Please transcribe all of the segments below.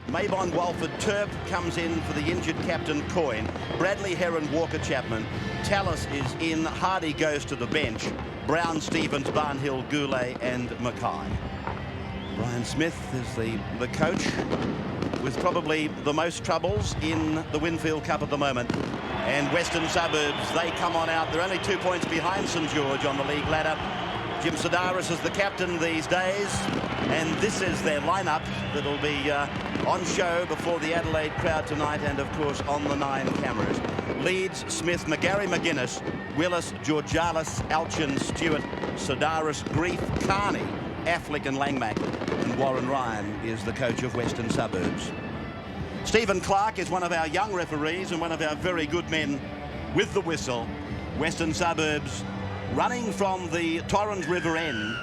Mabon Walford Turp comes in for the injured captain Coyne. Bradley Heron, Walker Chapman. Tallis is in. Hardy goes to the bench. Brown, Stevens, Barnhill, Goulet and Mackay. Brian Smith is the coach, with probably the most troubles in the Winfield Cup at the moment. And Western Suburbs, they come on out. They're only 2 points behind St George on the league ladder. Jim Sedaris is the captain these days, and this is their lineup that'll be on show before the Adelaide crowd tonight, and of course on the 9 cameras. Leeds, Smith, McGarry, McGuinness, Willis, Georgalis, Alchin, Stewart, Sedaris, Grief, Carney, Affleck and Langmack, and Warren Ryan is the coach of Western Suburbs. Stephen Clark is one of our young referees and one of our very good men with the whistle. Western Suburbs running from the Torrens River end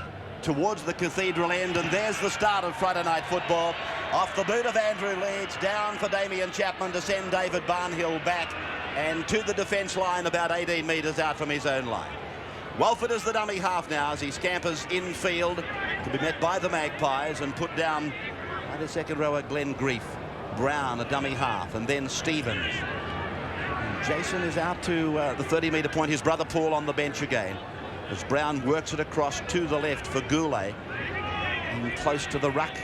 towards the Cathedral end, and there's the start of Friday night football. Off the boot of Andrew Leeds, down for Damien Chapman to send David Barnhill back and to the defence line about 18 metres out from his own line. Walford is the dummy half now as he scampers infield to be met by the Magpies and put down by the second rower Glenn Grief. Brown a dummy half, and then Stevens. And Jason is out to the 30-metre point. His brother Paul on the bench again as Brown works it across to the left for Goulet, and close to the ruck.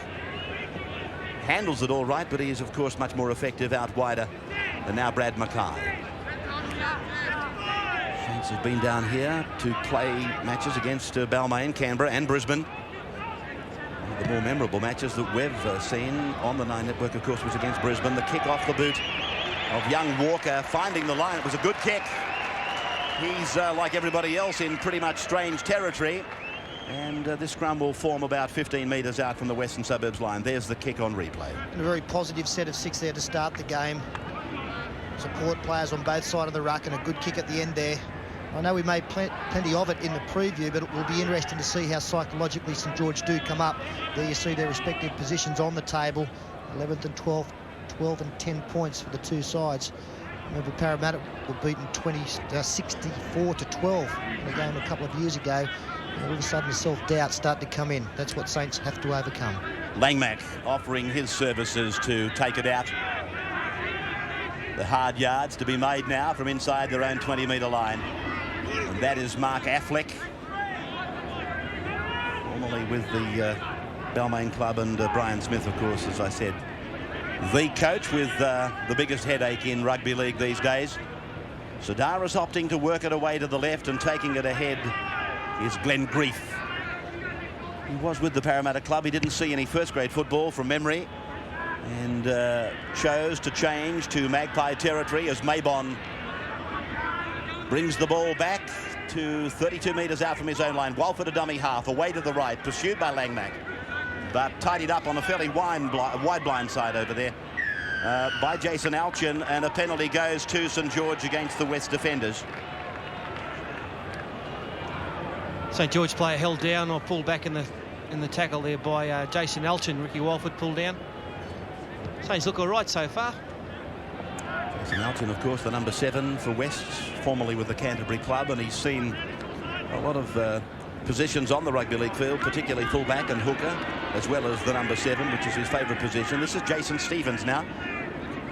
Handles it all right, but he is of course much more effective out wider than now Brad Mackay. Saints have been down here to play matches against Balmain, Canberra and Brisbane. One of the more memorable matches that we've seen on the Nine Network, of course, was against Brisbane. The kick off the boot of young Walker, finding the line. It was a good kick. He's like everybody else in pretty much strange territory, and this scrum will form about 15 metres out from the Western Suburbs line. There's the kick on replay. And a very positive set of 6 there to start the game. Support players on both sides of the ruck, and a good kick at the end there. I know we made plenty of it in the preview, but it will be interesting to see how psychologically St George do come up. There you see their respective positions on the table, 11th and 12th, 12 and 10 points for the two sides. Remember, Parramatta were beaten 64 to 12 in a game a couple of years ago. And all of a sudden the self-doubt start to come in. That's what Saints have to overcome. Langmack offering his services to take it out. The hard yards to be made now from inside their own 20-metre line. And that is Mark Affleck, formerly with the Balmain Club, and Brian Smith, of course, as I said, the coach with the biggest headache in rugby league these days. Sedaris opting to work it away to the left, and taking it ahead is Glenn Grief. He was with the Parramatta Club. He didn't see any first-grade football from memory, and chose to change to Magpie territory as Mabon brings the ball back to 32 metres out from his own line. Walford a dummy half, away to the right, pursued by Langmack, but tidied up on a fairly wide blind side over there by Jason Alchin, and a penalty goes to St George against the West defenders. St George player held down or pulled back in the tackle there by Jason Alchin. Ricky Walford pulled down. Saints look all right so far. Jason Alchin, of course, the number 7 for West, formerly with the Canterbury Club, and he's seen a lot of positions on the rugby league field, particularly fullback and hooker, as well as the number 7, which is his favourite position. This is Jason Stevens now,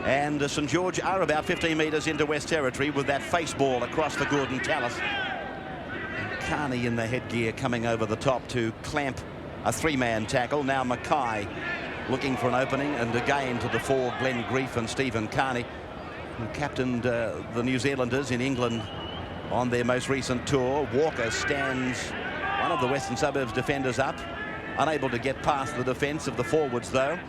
and St George are about 15 metres into West territory with that face ball across the Gordon Tallis. And Carney in the headgear coming over the top to clamp a 3-man tackle. Now Mackay looking for an opening, and again to the fore Glenn Grief and Stephen Carney, who captained the New Zealanders in England on their most recent tour. Walker stands one of the Western Suburbs defenders up, unable to get past the defence of the forwards though.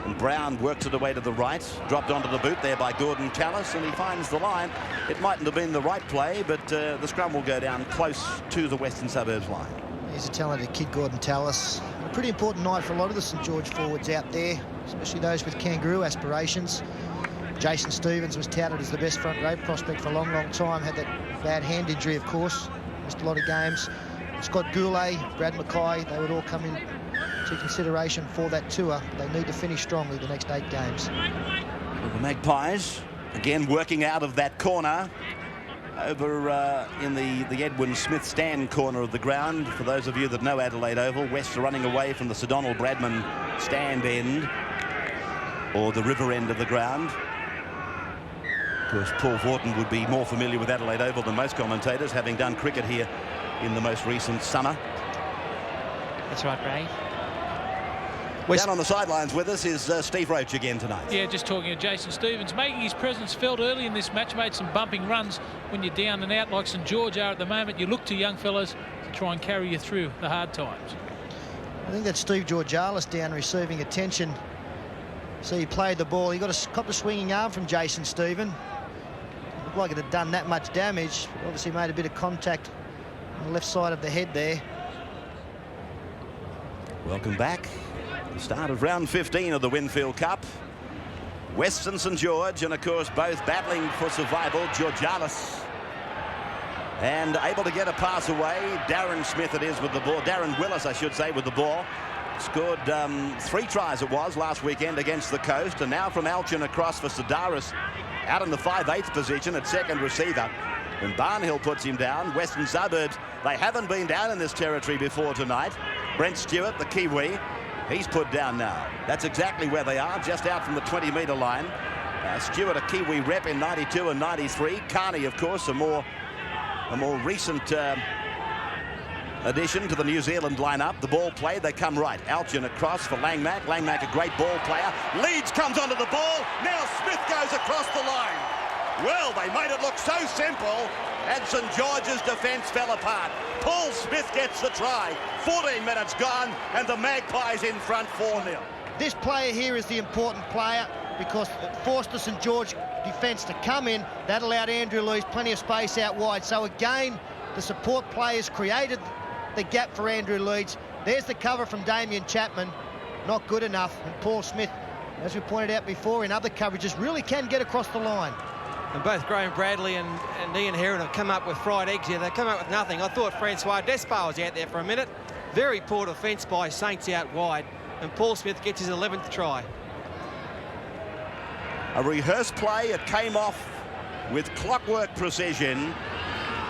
And Brown works it away to the right, dropped onto the boot there by Gordon Tallis, and he finds the line. It mightn't have been the right play, but the scrum will go down close to the Western Suburbs line. He's a talented kid, Gordon Tallis. A pretty important night for a lot of the St George forwards out there, especially those with kangaroo aspirations. Jason Stevens was touted as the best front row prospect for a long, long time. Had that bad hand injury, of course. Missed a lot of games. Scott Goulet, Brad Mackay, they would all come in to consideration for that tour. They need to finish strongly the next 8 games. Well, the Magpies, again, working out of that corner over in the Edwin Smith stand corner of the ground. For those of you that know Adelaide Oval, West are running away from the Sir Donald Bradman stand end. or the river end of the ground. Of course, Paul Vorton would be more familiar with Adelaide Oval than most commentators, having done cricket here in the most recent summer. That's right, Ray. Down on the sidelines with us is Steve Roach again tonight. Yeah, just talking to Jason Stevens, making his presence felt early in this match, made some bumping runs. When you're down and out like St George are at the moment, you look to young fellas to try and carry you through the hard times. I think that's Steve Georgalis down receiving attention. So he played the ball. He got a cop a swinging arm from Jason Stephen. Looked like it had done that much damage. Obviously made a bit of contact on the left side of the head there. Welcome back. The start of round 15 of the Winfield Cup. Western St George, and of course both battling for survival. Georgalis and able to get a pass away. Darren Smith it is with the ball. Darren Willis, I should say, with the ball. Scored 3 tries it was last weekend against the Coast, and now from Alchin across for Sidaris out in the 5/8 position at second receiver. And Barnhill puts him down. Western Suburbs, they haven't been down in this territory before tonight. Brent Stewart, the Kiwi, he's put down now. That's exactly where they are, just out from the 20-metre line. Stewart, a Kiwi rep in 92 and 93. Carney, of course, a more recent addition to the New Zealand lineup. The ball played, they come right. Alchin across for Langmack. Langmack, a great ball player. Leeds comes onto the ball. Now Smith goes across the line. Well, they made it look so simple, and St George's defence fell apart. Paul Smith gets the try. 14 minutes gone, and the Magpies in front 4-0. This player here is the important player because it forced the St George defence to come in. That allowed Andrew Lees plenty of space out wide. So again, the support players created the gap for Andrew Leeds. There's the cover from Damien Chapman. Not good enough. And Paul Smith, as we pointed out before in other coverages, really can get across the line. And both Graham Bradley and Ian Heron have come up with fried eggs here. They've come up with nothing. I thought Francois Despard was out there for a minute. Very poor defence by Saints out wide. And Paul Smith gets his 11th try. A rehearsed play. It came off with clockwork precision.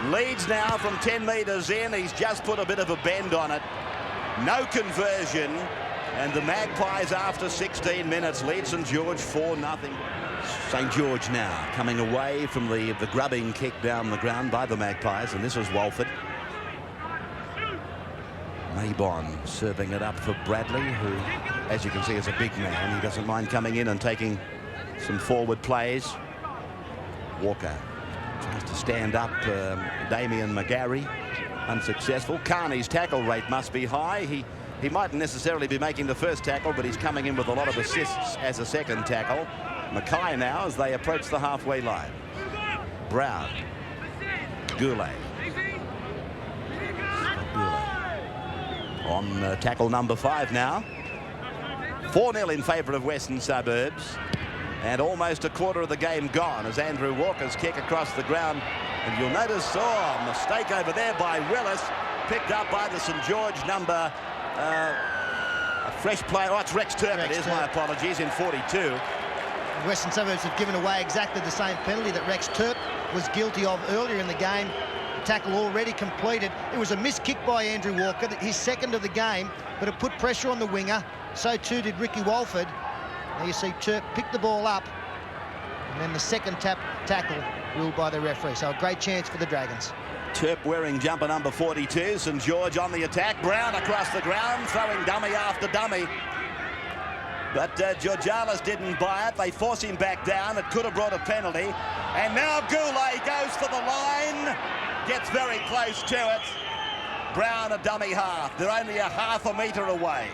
Leads now from 10 metres in. He's just put a bit of a bend on it. No conversion. And the Magpies, after 16 minutes, lead St George 4-0. St George now coming away from the grubbing kick down the ground by the Magpies, and this is Walford. Maybon serving it up for Bradley, who, as you can see, is a big man. He doesn't mind coming in and taking some forward plays. Walker tries to stand up Damien McGarry, unsuccessful. Carney's tackle rate must be high. He mightn't necessarily be making the first tackle, but he's coming in with a lot of assists as a second tackle. Mackay now as they approach the halfway line. Brown. Goulet. On tackle number 5 now. 4-0 in favour of Western Suburbs. And almost a quarter of the game gone as Andrew Walker's kick across the ground. And you'll notice, mistake over there by Willis. Picked up by the St George number. A fresh play. Oh, it's Rex Turpin. It is, my apologies, in 42. Western Suburbs have given away exactly the same penalty that Rex Turp was guilty of earlier in the game. The tackle already completed. It was a missed kick by Andrew Walker, his second of the game, but it put pressure on the winger. So too did Ricky Walford. Now you see Turp pick the ball up, and then the second tackle ruled by the referee. So a great chance for the Dragons. Turp wearing jumper number 42. St George on the attack. Brown across the ground, throwing dummy after dummy. But Georgalis didn't buy it. They force him back down. It could have brought a penalty. And now Goulet goes for the line. Gets very close to it. Brown a dummy half. They're only a half a metre away.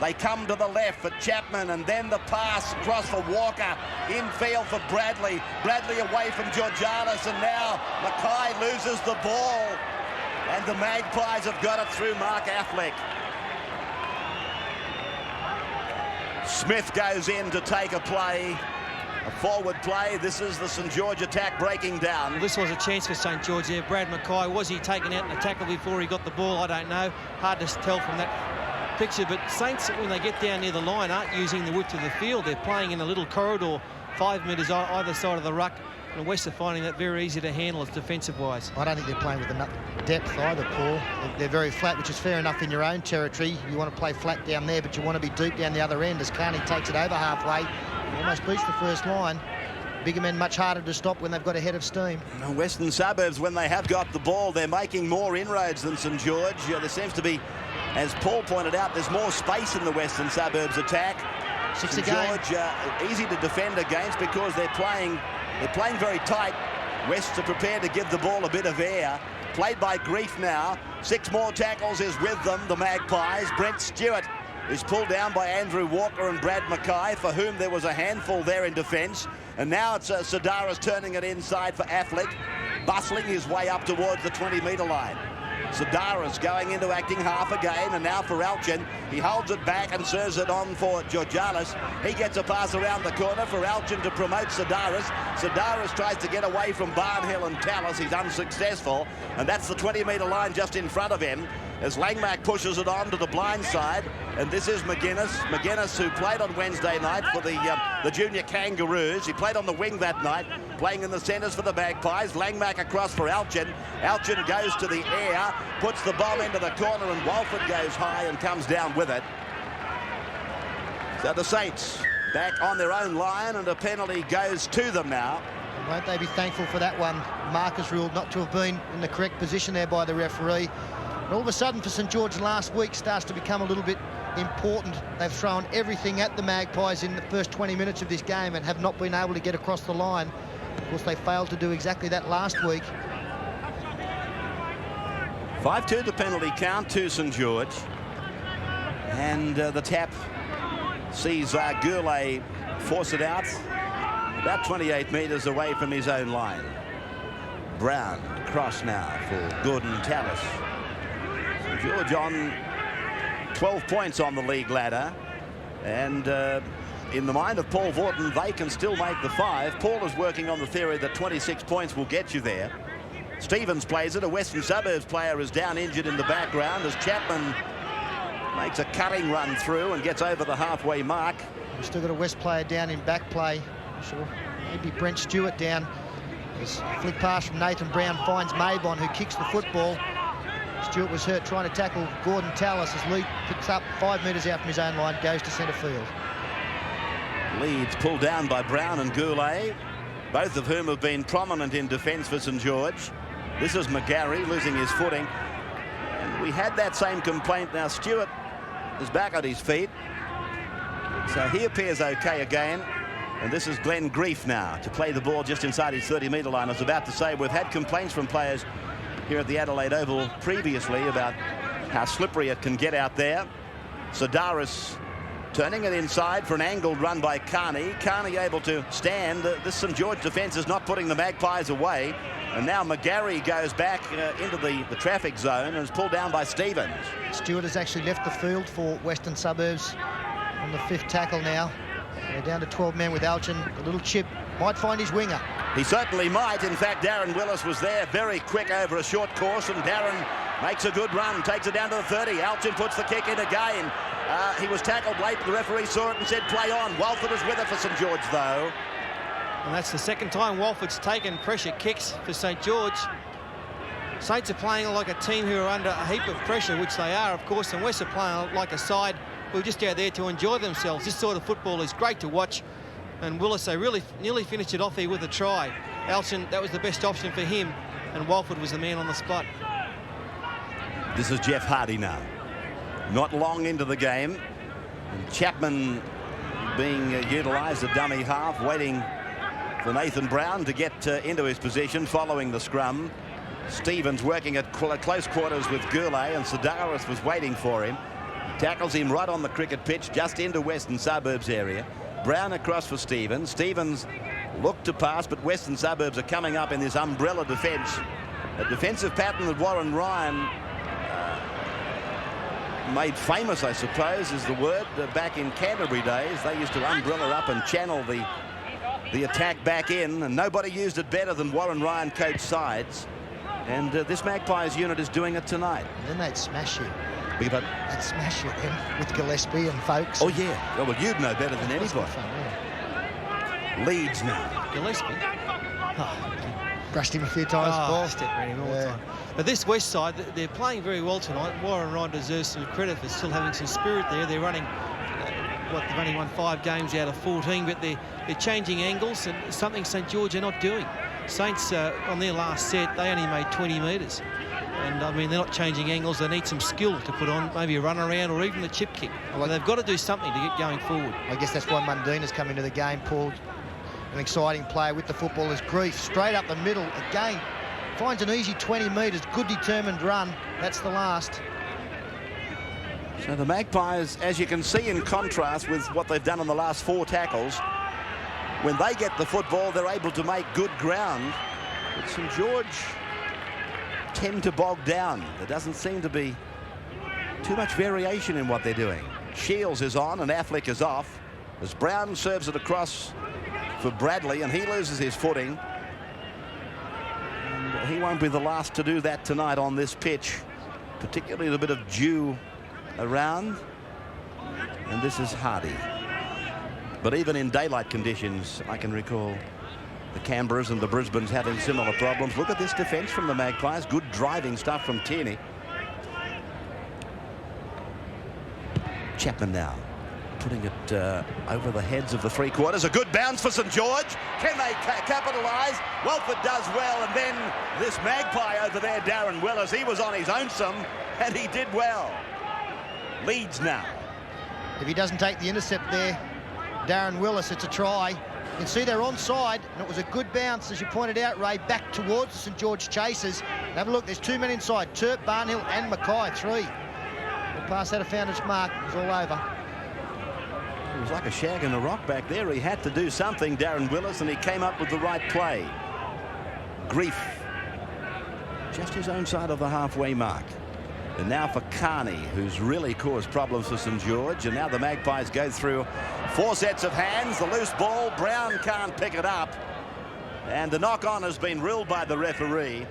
They come to the left for Chapman, and then the pass across for Walker. Infield for Bradley. Bradley away from Georgalis, and now Mackay loses the ball. And the Magpies have got it through Mark Affleck. Smith goes in to take a play, a forward play. This is the St George attack breaking down. This was a chance for St George there. Brad Mackay, was he taken out in the tackle before he got the ball? I don't know. Hard to tell from that picture, but Saints, when they get down near the line, aren't using the width of the field. They're playing in a little corridor 5 metres either side of the ruck, and West are finding that very easy to handle defensive-wise. I don't think they're playing with enough depth either, Paul. They're very flat, which is fair enough in your own territory. You want to play flat down there, but you want to be deep down the other end as Carney takes it over halfway. Almost beats the first line. Bigger men much harder to stop when they've got a head of steam. Western Suburbs, when they have got the ball, they're making more inroads than St George. There seems to be, as Paul pointed out, there's more space in the Western Suburbs attack. St George easy to defend against because they're playing very tight. Wests are prepared to give the ball a bit of air. Played by Grief now. 6 more tackles is with them, the Magpies. Brent Stewart is pulled down by Andrew Walker and Brad Mackay, for whom there was a handful there in defence. And now it's Sidaris turning it inside for Affleck, bustling his way up towards the 20-metre line. Sidaris going into acting half again, and now for Alchin. He holds it back and serves it on for Georgalis. He gets a pass around the corner for Alchin to promote Sidaris. Sidaris tries to get away from Barnhill and Tallis. He's unsuccessful, and that's the 20-metre line just in front of him as Langmack pushes it on to the blind side. And this is McGuinness. McGuinness, who played on Wednesday night for the junior Kangaroos. He played on the wing that night, playing in the centres for the Magpies. Langmack across for Alchin. Alchin goes to the air, puts the bomb into the corner, and Walford goes high and comes down with it. So the Saints back on their own line, and a penalty goes to them now. Won't they be thankful for that one? Marcus ruled not to have been in the correct position there by the referee. And all of a sudden for St George last week starts to become a little bit important. They've thrown everything at the Magpies in the first 20 minutes of this game and have not been able to get across the line. Of course, they failed to do exactly that last week. 5-2 the penalty count to St George. And the tap sees Goulet force it out about 28 metres away from his own line. Brown cross now for Gordon Tallis. St George on 12 points on the league ladder, and in the mind of Paul Vaughton, they can still make the 5. Paul is working on the theory that 26 points will get you there. Stevens plays it. A Western Suburbs player is down injured in the background as Chapman makes a cutting run through and gets over the halfway mark. We've still got a West player down in back play. Sure, maybe Brent Stewart down. This flick pass from Nathan Brown finds Maybon, who kicks the football. Stewart was hurt trying to tackle Gordon Tallis as Lee picks up 5 metres out from his own line, goes to centre field. Leeds pulled down by Brown and Goulet, both of whom have been prominent in defence for St George. This is McGarry losing his footing. And we had that same complaint. Now Stewart is back on his feet, so he appears okay again. And this is Glenn Grief now to play the ball just inside his 30-metre line. I was about to say, we've had complaints from players here at the Adelaide Oval previously about how slippery it can get out there. Sidaris turning it inside for an angled run by Carney. Carney able to stand. This St George defence is not putting the Magpies away. And now McGarry goes back into the traffic zone and is pulled down by Stevens. Stewart has actually left the field for Western Suburbs on the 5th tackle now. They're down to 12 men with Alchin. The little chip might find his winger. He certainly might. In fact, Darren Willis was there very quick over a short course, and Darren makes a good run, takes it down to the 30. Alchin puts the kick in again. He was tackled late. The referee saw it and said play on. Walford is with it for St George, though. And that's the second time Walford's taken pressure kicks for St George. Saints are playing like a team who are under a heap of pressure, which they are, of course, and West are playing like a side who are just out there to enjoy themselves. This sort of football is great to watch, and Willis, they really nearly finished it off here with a try. Alchin, that was the best option for him, and Walford was the man on the spot. This is Jeff Hardy now. Not long into the game, and Chapman being utilised, a dummy half, waiting for Nathan Brown to get into his position following the scrum. Stevens working at close quarters with Goulet, and Sidaris was waiting for him. Tackles him right on the cricket pitch, just into Western Suburbs area. Brown across for Stevens. Stevens looked to pass, but Western Suburbs are coming up in this umbrella defence. A defensive pattern that Warren Ryan made famous, I suppose, is the word, back in Canterbury days. They used to umbrella up and channel the attack back in, and nobody used it better than Warren Ryan coached sides. And this Magpies unit is doing it tonight. And then they'd smash you. They'd smash you then with Gillespie and folks. Oh, yeah. Well, you'd know better than anybody. Fun, yeah. Leeds now. Gillespie. Brushed him a few times. Ball. Stepped around him all the time. But this West side, they're playing very well tonight. Warren Ryan deserves some credit for still having some spirit there. They're running, they've only won 5 games out of 14, but they're changing angles, and something St George are not doing. Saints, on their last set, they only made 20 metres. And, I mean, they're not changing angles. They need some skill to put on, maybe a run around or even a chip kick. Well, they've got to do something to get going forward. I guess that's why Mundine has come into the game, Paul. An exciting player with the football is Grief. Straight up the middle. Again, finds an easy 20 metres. Good determined run. That's the last. So the Magpies, as you can see in contrast with what they've done in the last 4 tackles, when they get the football, they're able to make good ground. But St George tend to bog down. There doesn't seem to be too much variation in what they're doing. Shields is on and Affleck is off as Brown serves it across for Bradley, and he loses his footing. And he won't be the last to do that tonight on this pitch, particularly with a bit of dew around. And this is Hardy. But even in daylight conditions, I can recall the Canberras and the Brisbanes having similar problems. Look at this defence from the Magpies. Good driving stuff from Tierney. Chapman now putting it over the heads of the 3/4. A good bounce for St George. Can they capitalise? Welford does well, and then this Magpie over there, Darren Willis, he was on his own some, and he did well. Leeds now. If he doesn't take the intercept there, Darren Willis, it's a try. You can see they're onside, and it was a good bounce, as you pointed out, Ray, back towards the St George chasers. And have a look, there's 2 men inside, Turp, Barnhill and Mackay, 3. We'll pass that a found its mark, it's all over. It was like a shag and a rock back there. He had to do something, Darren Willis, and he came up with the right play. Grief. Just his own side of the halfway mark. And now for Carney, who's really caused problems for St George. And now the Magpies go through 4 sets of hands. The loose ball, Brown can't pick it up. And the knock-on has been ruled by the referee.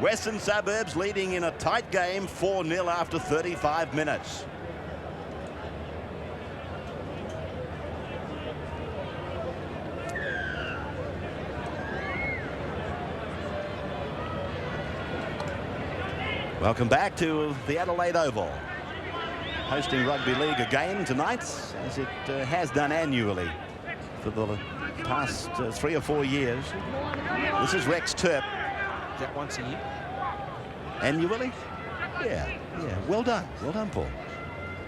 Western Suburbs leading in a tight game, 4-0 after 35 minutes. Welcome back to the Adelaide Oval. Hosting rugby league again tonight, as it has done annually for the past 3 or 4 years. This is Rex Turp. Is that once a year? Annually? Yeah. Well done, Paul.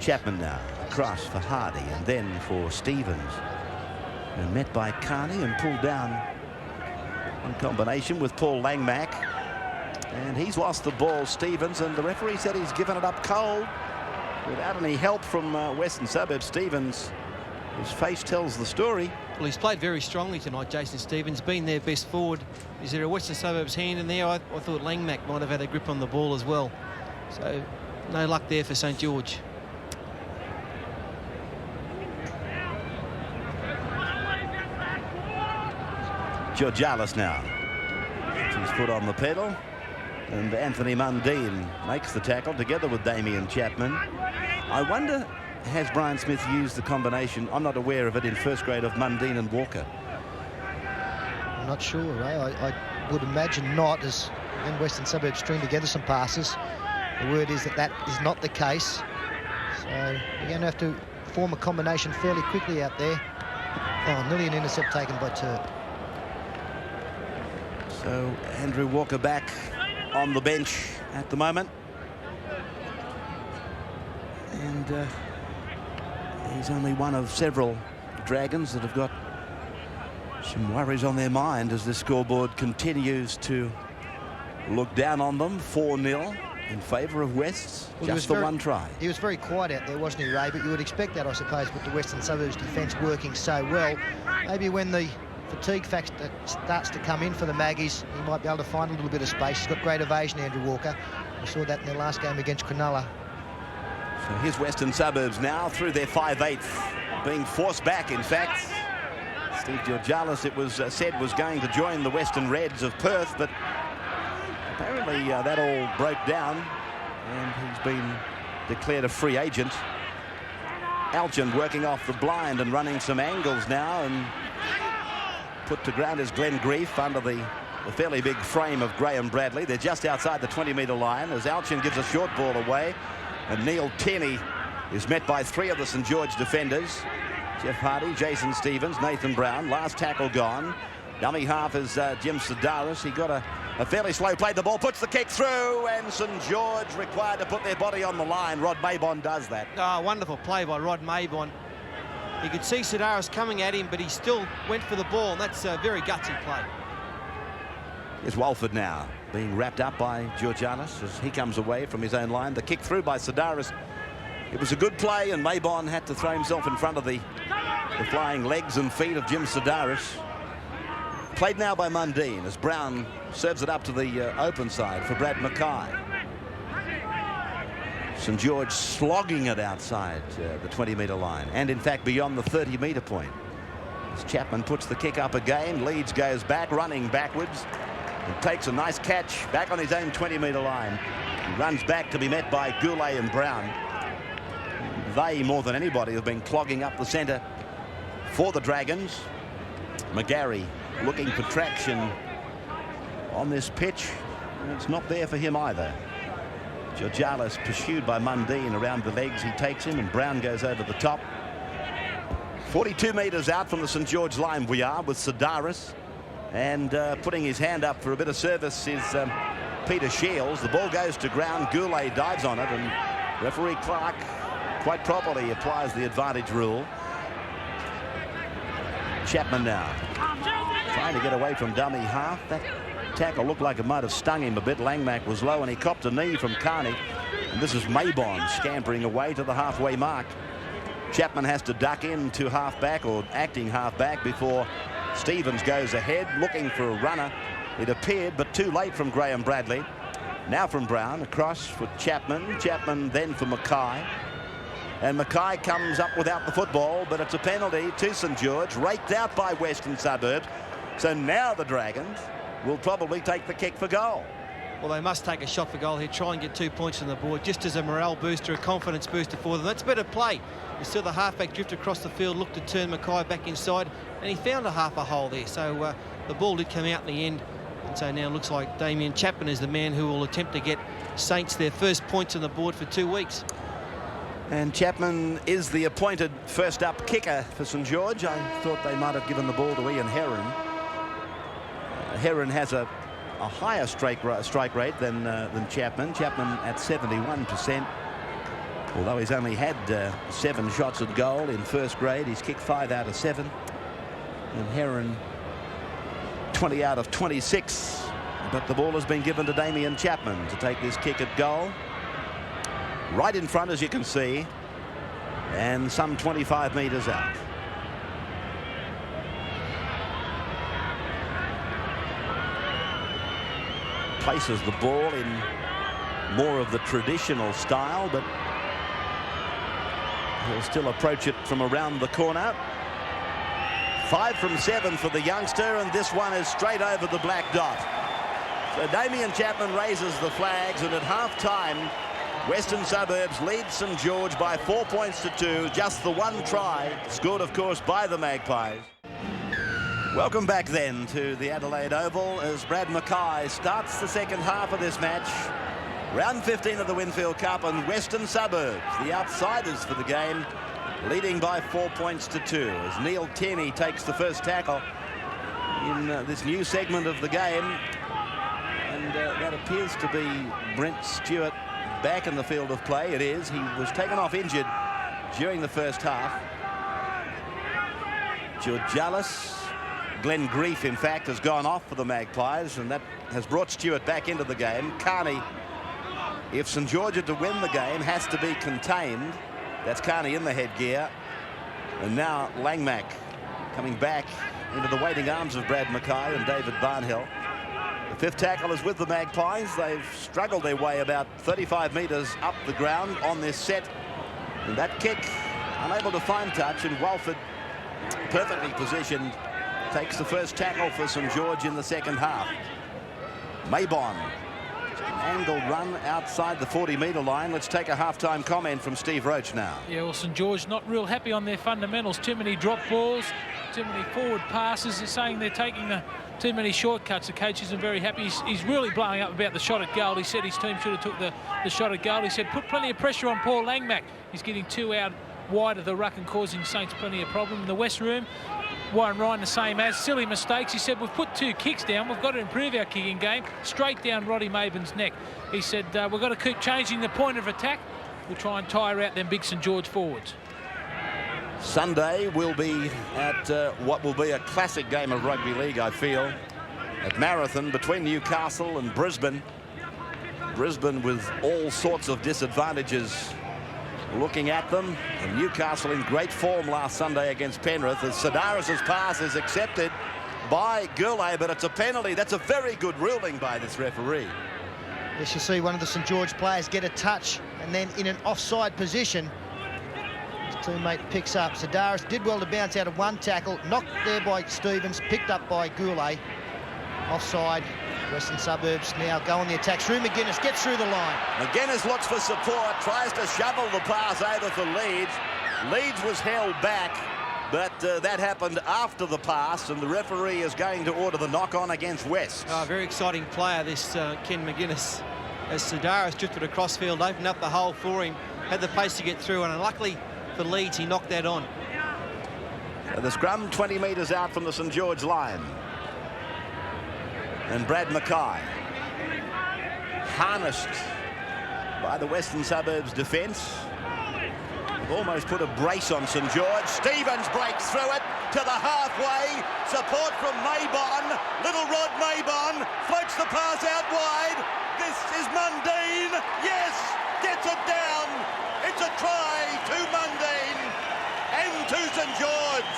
Chapman now, cross for Hardy, and then for Stevens. And met by Carney and pulled down in combination with Paul Langmack. And he's lost the ball, Stevens, and the referee said he's given it up cold without any help from Western Suburbs. Stevens, his face tells the story. Well, he's played very strongly tonight, Jason Stevens, been their best forward. Is there a Western Suburbs hand in there? I thought Langmack might have had a grip on the ball as well. So no luck there for St George. Georgialis now. His foot on the pedal. And Anthony Mundine makes the tackle together with Damien Chapman. I wonder, has Brian Smith used the combination? I'm not aware of it in first grade, of Mundine and Walker. I'm not sure, Ray. I would imagine not, as when Western Suburbs string together some passes. The word is that is not the case. So we're going to have to form a combination fairly quickly out there. Oh, nearly an intercept taken by Turp. So Andrew Walker back on the bench at the moment, and he's only one of several Dragons that have got some worries on their mind as this scoreboard continues to look down on them. 4-0 in favour of Wests, well, just for one try. He was very quiet out there, wasn't he, Ray? But you would expect that, I suppose, with the Western Suburbs defence working so well. Maybe when the fatigue factor starts to come in for the Maggies, he might be able to find a little bit of space. He's got great evasion, Andrew Walker. We saw that in their last game against Cronulla. So here's Western Suburbs now through their 5/8, being forced back, in fact. Steve Georgialis, it was said, was going to join the Western Reds of Perth, but apparently that all broke down, and he's been declared a free agent. Alchand working off the blind and running some angles now, and put to ground is Glenn Grief under the fairly big frame of Graham Bradley. They're just outside the 20-metre line as Alchin gives a short ball away, and Neil Tierney is met by 3 of the St George defenders. Jeff Hardy, Jason Stevens, Nathan Brown. Last tackle gone. Dummy half is Jim Sedaris. He got a fairly slow play. The ball puts the kick through, and St George required to put their body on the line. Rod Maybon does that. Oh, wonderful play by Rod Maybon. You could see Sedaris coming at him, but he still went for the ball, and that's a very gutsy play. It's Walford now being wrapped up by Georgianis as he comes away from his own line. The kick through by Sedaris. It was a good play, and Maybon had to throw himself in front of the flying legs and feet of Jim Sedaris. Played now by Mundine as Brown serves it up to the open side for Brad Mackay. St George slogging it outside the 20-metre line, and in fact beyond the 30-metre point. As Chapman puts the kick up again, Leeds goes back, running backwards, and takes a nice catch back on his own 20-metre line. He runs back to be met by Goulet and Brown. They, more than anybody, have been clogging up the centre for the Dragons. McGarry looking for traction on this pitch. It's not there for him either. Georgialis pursued by Mundine around the legs. He takes him, and Brown goes over the top. 42 metres out from the St George line we are, with Sedaris. And putting his hand up for a bit of service is Peter Shields. The ball goes to ground. Goulet dives on it, and referee Clark quite properly applies the advantage rule. Chapman now trying to get away from dummy half. That tackle looked like it might have stung him a bit. Langmack was low, and he copped a knee from Carney. And this is Maybon scampering away to the halfway mark. Chapman has to duck in to half-back, or acting half-back, before Stevens goes ahead looking for a runner. It appeared, but too late from Graham Bradley. Now from Brown, across for Chapman. Chapman then for Mackay. And Mackay comes up without the football, but it's a penalty to St George, raked out by Western Suburbs. So now the Dragons will probably take the kick for goal. Well, they must take a shot for goal here, try and get 2 points on the board, just as a morale booster, a confidence booster for them. That's better play. You saw the halfback drift across the field, looked to turn Mackay back inside, and he found a hole there. So the ball did come out in the end. And so now it looks like Damien Chapman is the man who will attempt to get Saints their first points on the board for 2 weeks. And Chapman is the appointed first up kicker for St George. I thought they might have given the ball to Ian Heron. Heron has a higher strike rate than Chapman. Chapman at 71%. Although he's only had 7 shots at goal in first grade, he's kicked 5 out of 7. And Heron 20 out of 26. But the ball has been given to Damien Chapman to take this kick at goal. Right in front, as you can see, and some 25 metres out. Places the ball in more of the traditional style, but he'll still approach it from around the corner. 5 from 7 for the youngster, and this one is straight over the black dot. So Damien Chapman raises the flags, and at half-time, Western Suburbs leads St George by 4 points to 2. Just the one try, scored, of course, by the Magpies. Welcome back then to the Adelaide Oval as Brad Mackay starts the second half of this match. Round 15 of the Winfield Cup, and Western Suburbs, the outsiders for the game, leading by 4 points to 2 as Neil Tierney takes the first tackle in this new segment of the game. And that appears to be Brent Stewart back in the field of play. It is. He was taken off injured during the first half. Georgialis, Glenn Grief, in fact, has gone off for the Magpies, and that has brought Stewart back into the game. Carney, if St George are to win the game, has to be contained. That's Carney in the headgear. And now Langmack coming back into the waiting arms of Brad Mackay and David Barnhill. The fifth tackle is with the Magpies. They've struggled their way about 35 metres up the ground on this set. And that kick, unable to find touch, and Walford, perfectly positioned, takes the first tackle for St George in the second half. Maybon, an angled run outside the 40-metre line. Let's take a half-time comment from Steve Roach now. Yeah, well, St George not real happy on their fundamentals. Too many drop balls, too many forward passes. They're saying they're taking too many shortcuts. The coach isn't very happy. He's really blowing up about the shot at goal. He said his team should have took the shot at goal. He said put plenty of pressure on Paul Langmack. He's getting 2 out wide of the ruck and causing Saints plenty of problem. In the West Room, Warren Ryan the same as silly mistakes. He said we've put 2 kicks down. We've got to improve our kicking game. Straight down Roddy Maben's neck. He said we've got to keep changing the point of attack. We'll try and tire out them big St George forwards. Sunday will be at what will be a classic game of rugby league, I feel, at Marathon between Newcastle and Brisbane. Brisbane with all sorts of disadvantages looking at them, and Newcastle in great form last Sunday against Penrith, as Sedaris's pass is accepted by Goulet, but it's a penalty. That's a very good ruling by this referee. Yes, you see one of the St George players get a touch, and then in an offside position, his teammate picks up. Sedaris did well to bounce out of one tackle, knocked there by Stevens, picked up by Goulet. Offside. Western Suburbs now go on the attack through McGuinness, gets through the line. McGuinness looks for support, tries to shovel the pass over for Leeds. Leeds was held back, but that happened after the pass, and the referee is going to order the knock-on against West. Oh, very exciting player, this Ken McGuinness, as Sedaris drifted across field, opened up the hole for him, had the pace to get through, and luckily for Leeds, he knocked that on. So the scrum 20 metres out from the St George line. And Brad Mackay, harnessed by the Western Suburbs defence. Almost put a brace on St George. Stevens breaks through it to the halfway. Support from Maybon. Little Rod Maybon floats the pass out wide. This is Mundine. Yes, gets it down. It's a try to Mundine and to St George.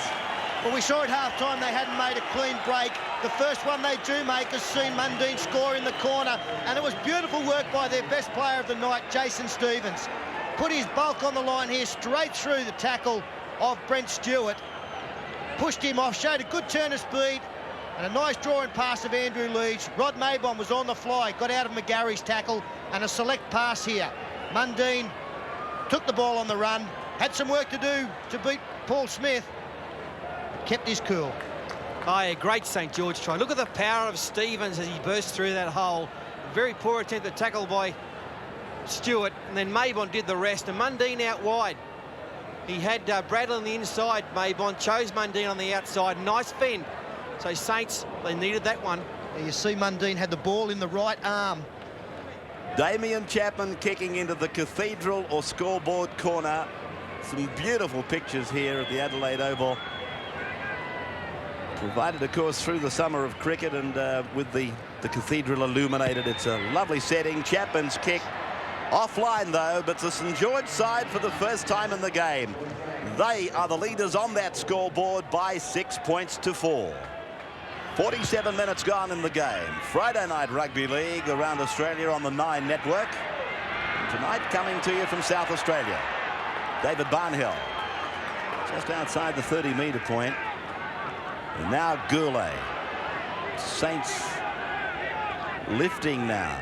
Well, we saw at half-time they hadn't made a clean break. The first one they do make has seen Mundine score in the corner, and it was beautiful work by their best player of the night, Jason Stevens. Put his bulk on the line here, straight through the tackle of Brent Stewart. Pushed him off, showed a good turn of speed, and a nice drawing pass of Andrew Leeds. Rod Maybon was on the fly, got out of McGarry's tackle, and a select pass here. Mundine took the ball on the run, had some work to do to beat Paul Smith, kept his cool. Oh, yeah, great St George try. Look at the power of Stevens as he burst through that hole. Very poor attempt at tackle by Stewart, and then Maybon did the rest, and Mundine out wide. He had Bradley on the inside. Maybon chose Mundine on the outside. Nice fend. So Saints, they needed that one. Yeah, you see Mundine had the ball in the right arm. Damien Chapman kicking into the Cathedral or scoreboard corner. Some beautiful pictures here at the Adelaide Oval. Provided, of course, through the summer of cricket, and with the Cathedral illuminated. It's a lovely setting. Chapman's kick offline, though, but the St George side for the first time in the game. They are the leaders on that scoreboard by 6 points to 4. 47 minutes gone in the game. Friday night rugby league around Australia on the 9 network. And tonight coming to you from South Australia, David Barnhill, just outside the 30-metre point. And now Goulet. Saints lifting now.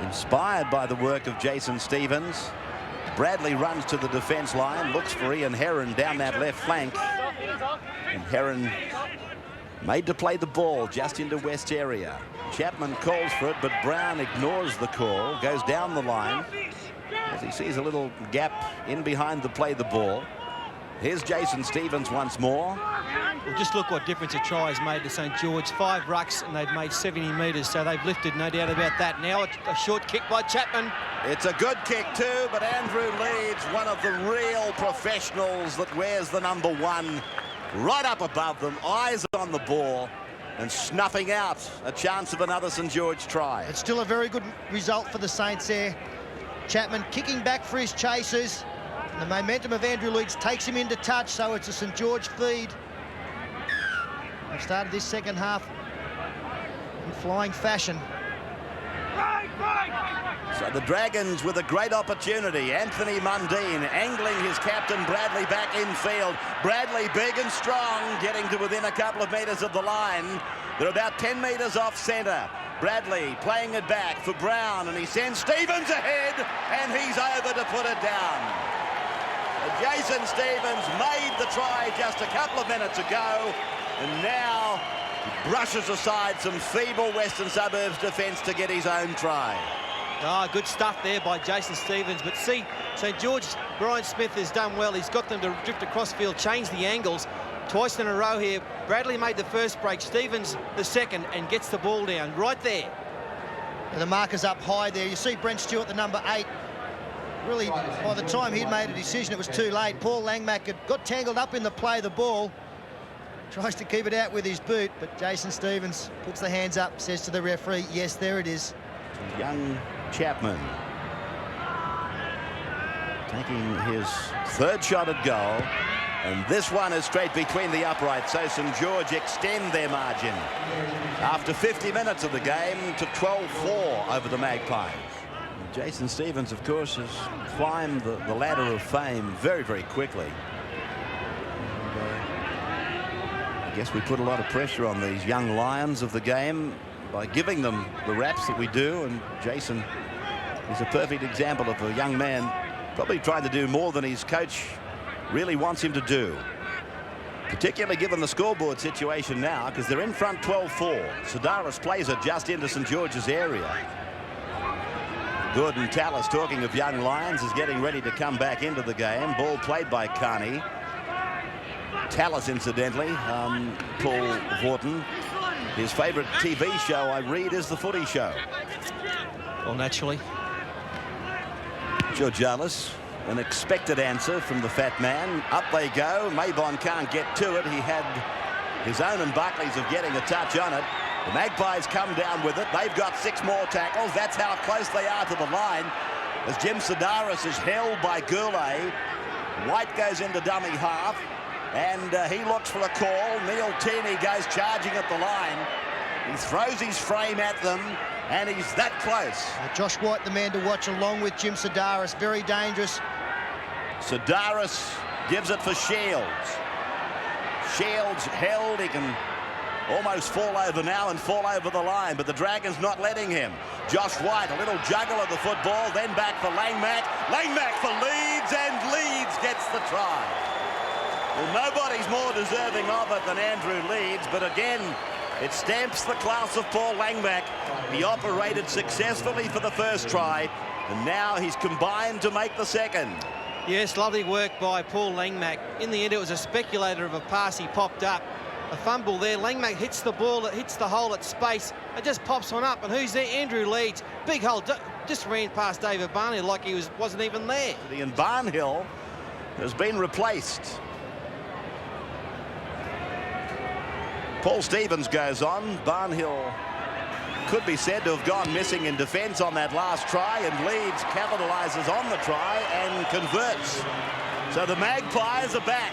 Inspired by the work of Jason Stevens. Bradley runs to the defence line, looks for Ian Heron down that left flank. And Heron made to play the ball just into West's area. Chapman calls for it, but Brown ignores the call, goes down the line as he sees a little gap in behind the play the ball. Here's Jason Stevens once more. Well, just look what difference a try has made to St George. 5 rucks and they've made 70 metres, so they've lifted, no doubt about that. Now a short kick by Chapman. It's a good kick too, but Andrew Leeds, one of the real professionals that wears the number 1, right up above them, eyes on the ball and snuffing out a chance of another St George try. It's still a very good result for the Saints there. Chapman kicking back for his chasers. The momentum of Andrew Leeds takes him into touch, so it's a St George feed. They've started this second half in flying fashion. So the Dragons with a great opportunity. Anthony Mundine angling his captain Bradley back infield. Bradley big and strong, getting to within a couple of metres of the line. They're about 10 metres off centre. Bradley playing it back for Brown, and he sends Stevens ahead, and he's over to put it down. Jason Stevens made the try just a couple of minutes ago, and now he brushes aside some feeble Western Suburbs defence to get his own try. Ah, good stuff there by Jason Stevens. But see, St George, Brian Smith has done well. He's got them to drift across field, change the angles. Twice in a row here. Bradley made the first break, Stevens the second, and gets the ball down right there. And the marker's up high there. You see Brent Stewart, the number 8. Really, by the time he'd made a decision, it was too late. Paul Langmack had got tangled up in the play of the ball. Tries to keep it out with his boot, but Jason Stevens puts the hands up, says to the referee, yes, there it is. Young Chapman taking his third shot at goal, and this one is straight between the uprights, so St George extend their margin after 50 minutes of the game to 12-4 over the Magpies. And Jason Stevens, of course, has climbed the ladder of fame very, very quickly. I guess we put a lot of pressure on these young lions of the game by giving them the raps that we do, and Jason is a perfect example of a young man probably trying to do more than his coach really wants him to do, particularly given the scoreboard situation now, because they're in front 12-4. Sedaris plays it just into St George's area. Gordon Tallis, talking of young lions, is getting ready to come back into the game. Ball played by Carney. Tallis, incidentally, Paul Vorton, his favourite TV show, I read, is The Footy Show. Well, naturally. Georgialis, an expected answer from the fat man. Up they go. Maybon can't get to it. He had his own and Buckley's of getting a touch on it. The Magpies come down with it. They've got 6 more tackles. That's how close they are to the line, as Jim Sedaris is held by Goulet. White goes into dummy half, and he looks for a call. Neil Tierney goes charging at the line. He throws his frame at them, and he's that close. Josh White, the man to watch, along with Jim Sedaris. Very dangerous. Sedaris gives it for Shields. Shields held. He can almost fall over now and fall over the line, but the Dragons not letting him. Josh White, a little juggle of the football, then back for Langmack. Langmack for Leeds, and Leeds gets the try. Well, nobody's more deserving of it than Andrew Leeds, but again, it stamps the class of Paul Langmack. He operated successfully for the first try, and now he's combined to make the second. Yes, lovely work by Paul Langmack. In the end, it was a speculator of a pass. He popped up. A fumble there. Langmack hits the ball, it hits the hole at space. It just pops one up, and who's there? Andrew Leeds. Big hole. Just ran past David Barnhill like he wasn't even there. And Barnhill has been replaced. Paul Stevens goes on. Barnhill could be said to have gone missing in defence on that last try, and Leeds capitalises on the try and converts. So the Magpies are back.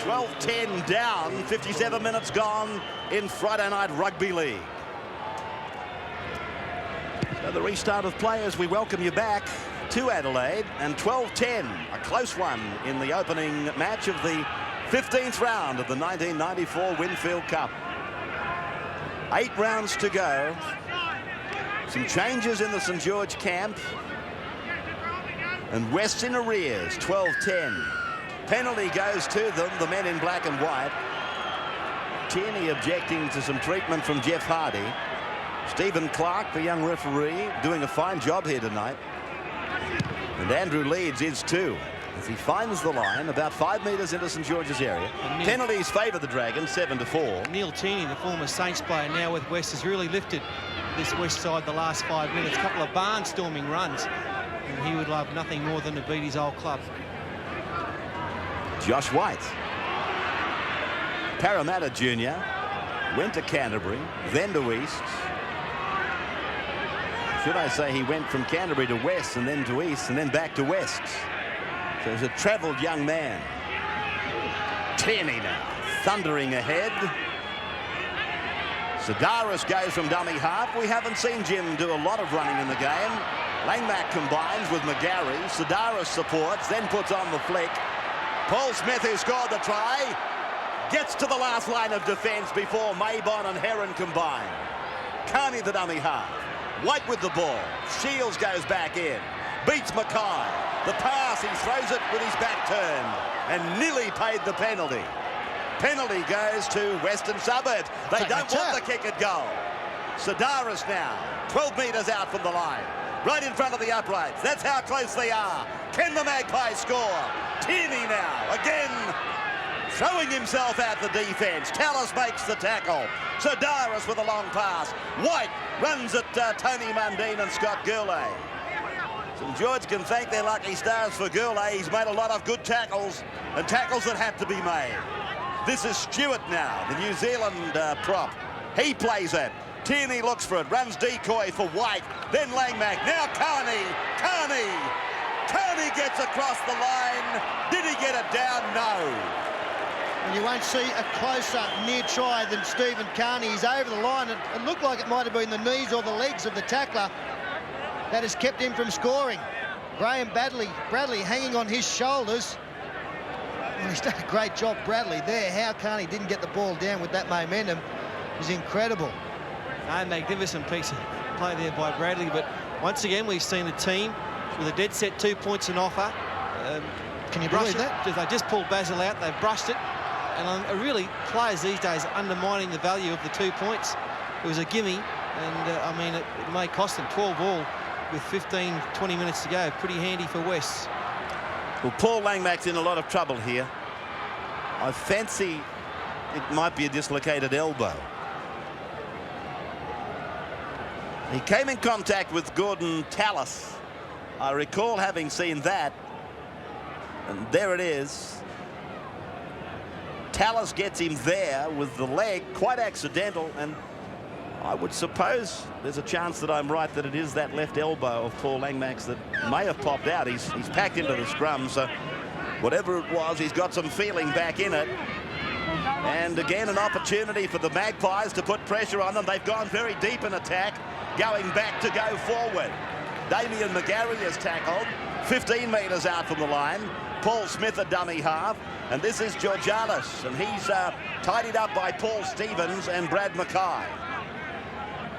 12-10 down, 57 minutes gone in Friday Night Rugby League. So the restart of play as we welcome you back to Adelaide, and 12-10, a close one in the opening match of the 15th round of the 1994 Winfield Cup. 8 rounds to go. Some changes in the St George camp, and West's in arrears. 12-10. Penalty goes to them, the men in black and white. Tierney objecting to some treatment from Jeff Hardy. Stephen Clark, the young referee, doing a fine job here tonight. And Andrew Leeds is too, as he finds the line about 5 metres into St George's area. Penalties favour the Dragons, 7-4. Neil Tierney, the former Saints player, now with West, has really lifted this West side the last 5 minutes. A couple of barnstorming runs, and he would love nothing more than to beat his old club. Josh White, Parramatta Junior, went to Canterbury, then to East. Should I say he went from Canterbury to West, and then to East, and then back to West. So he's a travelled young man. Tierney now, thundering ahead. Sedaris goes from dummy half. We haven't seen Jim do a lot of running in the game. Langmack combines with McGarry. Sedaris supports, then puts on the flick. Paul Smith, who scored the try, gets to the last line of defence before Maybon and Heron combine. Carney the dummy half. White with the ball. Shields goes back in. Beats Mackay. The pass, he throws it with his back turned and nearly paid the penalty. Penalty goes to Western Suburbs. They don't want the kick at goal. Sedaris now, 12 metres out from the line. Right in front of the uprights. That's how close they are. Can the Magpies score? Tierney now, again, throwing himself at the defence. Tallis makes the tackle. Sedaris with a long pass. White runs at Tony Mundine and Scott Gourlay. St George can thank their lucky stars for Gourlay. He's made a lot of good tackles, and tackles that had to be made. This is Stewart now, the New Zealand prop. He plays it. Tierney looks for it, runs decoy for White, then Langmack, now Carney gets across the line. Did he get it down? No. And you won't see a closer near try than Stephen Carney. He's over the line. It looked like it might have been the knees or the legs of the tackler that has kept him from scoring. Graham Bradley hanging on his shoulders. Well, he's done a great job, Bradley, there. How Carney didn't get the ball down with that momentum is incredible. A magnificent piece of play there by Bradley, but once again we've seen a team with a dead set 2 points in offer. Can you believe that? They just pulled Basil out, they've brushed it, and really players these days are undermining the value of the 2 points. It was a gimme, and I mean it may cost them 12 all with 15-20 minutes to go. Pretty handy for West. Well, Paul Langmack's in a lot of trouble here. I fancy it might be a dislocated elbow. He came in contact with Gordon Tallis. I recall having seen that. And there it is. Tallis gets him there with the leg, quite accidental, and I would suppose there's a chance that I'm right, that it is that left elbow of Paul Langmack's that may have popped out. He's packed into the scrum, so whatever it was, he's got some feeling back in it. And again, an opportunity for the Magpies to put pressure on them. They've gone very deep in attack, going back to go forward. Damien McGarry is tackled, 15 metres out from the line. Paul Smith, a dummy half, and this is Georgialis, and he's tidied up by Paul Stevens and Brad Mackay.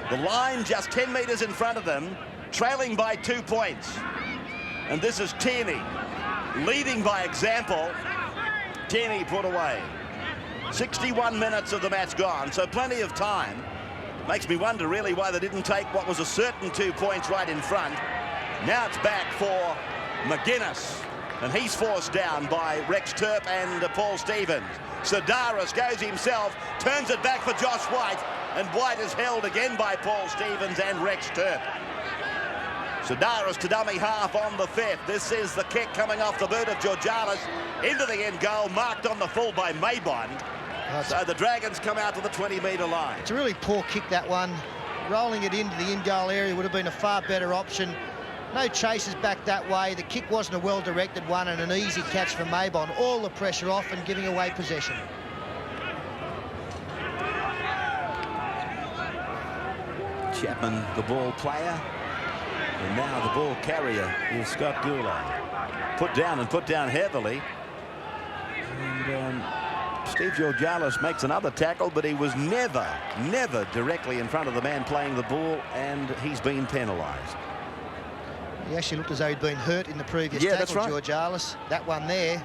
The line just 10 metres in front of them, trailing by 2 points. And this is Tierney, leading by example. Tierney put away. 61 minutes of the match gone, so plenty of time. Makes me wonder really why they didn't take what was a certain 2 points right in front. Now it's back for McGuinness, and he's forced down by Rex Turp and Paul Stevens. Sedaris goes himself, turns it back for Josh White, and White is held again by Paul Stevens and Rex Turp. Sedaris to dummy half on the fifth. This is the kick coming off the boot of Georgialis into the end goal, marked on the full by Maybond. So the Dragons come out to the 20-metre line. It's a really poor kick, that one. Rolling it into the in-goal area would have been a far better option. No chases back that way. The kick wasn't a well-directed one, and an easy catch for Maybond. All the pressure off and giving away possession. Chapman, the ball player, and now the ball carrier is Scott Gourlay. Put down heavily. And Steve Georgialis makes another tackle, but he was never directly in front of the man playing the ball, and he's been penalised. He actually looked as though he'd been hurt in the previous tackle, that's right. Georgialis. That one there.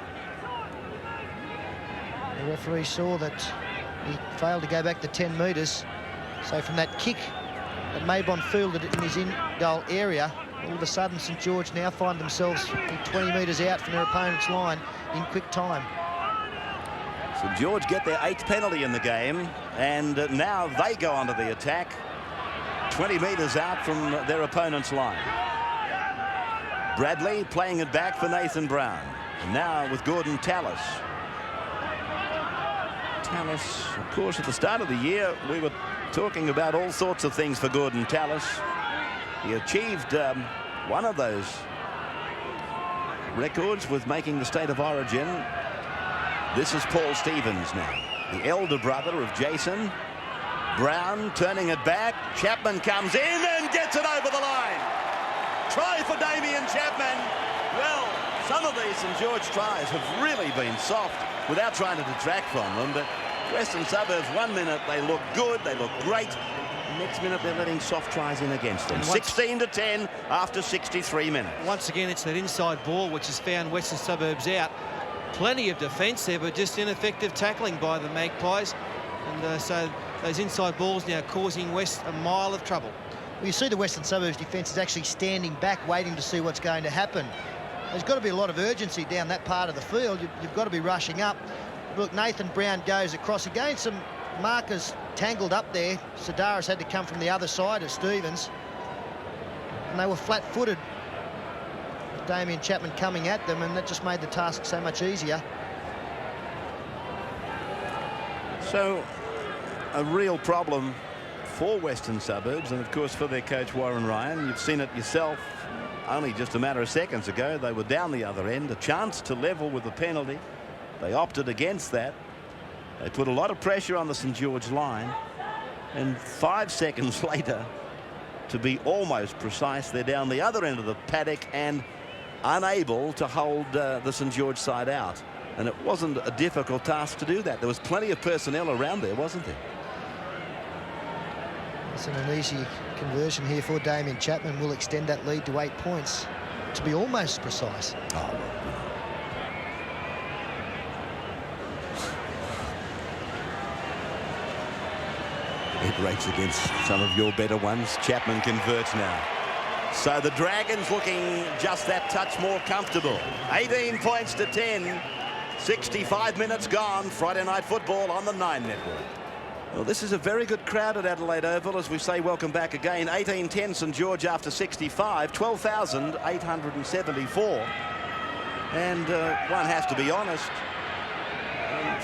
The referee saw that he failed to go back to 10 metres. So from that kick that Maybond fielded in his in-goal area, all of a sudden St George now find themselves 20 metres out from their opponent's line in quick time. St George get their 8th penalty in the game, and now they go onto the attack 20 metres out from their opponent's line. Bradley playing it back for Nathan Brown, and now with Gordon Tallis. Tallis, of course, at the start of the year we were talking about all sorts of things for Gordon Tallis. He achieved one of those records with making the State of Origin. This is Paul Stevens now, the elder brother of Jason. Brown turning it back. Chapman comes in and gets it over the line. Try for Damien Chapman. Well, some of these St George tries have really been soft without trying to detract from them, but Western Suburbs, 1 minute they look good, they look great. Next minute, they're letting soft tries in against them. 16-10 after 63 minutes. Once again, it's that inside ball which has found Western Suburbs out. Plenty of defence there, but just ineffective tackling by the Magpies. And so those inside balls now causing West a mile of trouble. Well, you see the Western Suburbs defence is actually standing back, waiting to see what's going to happen. There's got to be a lot of urgency down that part of the field. You've got to be rushing up. Look, Nathan Brown goes across again. Some markers tangled up there. Sedaris had to come from the other side of Stevens. And they were flat-footed. Damien Chapman coming at them, and that just made the task so much easier. So, a real problem for Western Suburbs, and of course for their coach Warren Ryan. You've seen it yourself only just a matter of seconds ago. They were down the other end, a chance to level with a penalty. They opted against that. They put a lot of pressure on the St George line, and 5 seconds later, to be almost precise, they're down the other end of the paddock and unable to hold the St George side out. And it wasn't a difficult task to do that. There was plenty of personnel around there, wasn't there? It's an easy conversion here for Damien Chapman. Will extend that lead to 8 points, to be almost precise. Oh, well. It rates against some of your better ones. Chapman converts now. So the Dragons looking just that touch more comfortable. 18 points to 10. 65 minutes gone. Friday Night Football on the 9 Network. Well, this is a very good crowd at Adelaide Oval as we say welcome back again. 18-10 St George after 65. 12,874. And one has to be honest.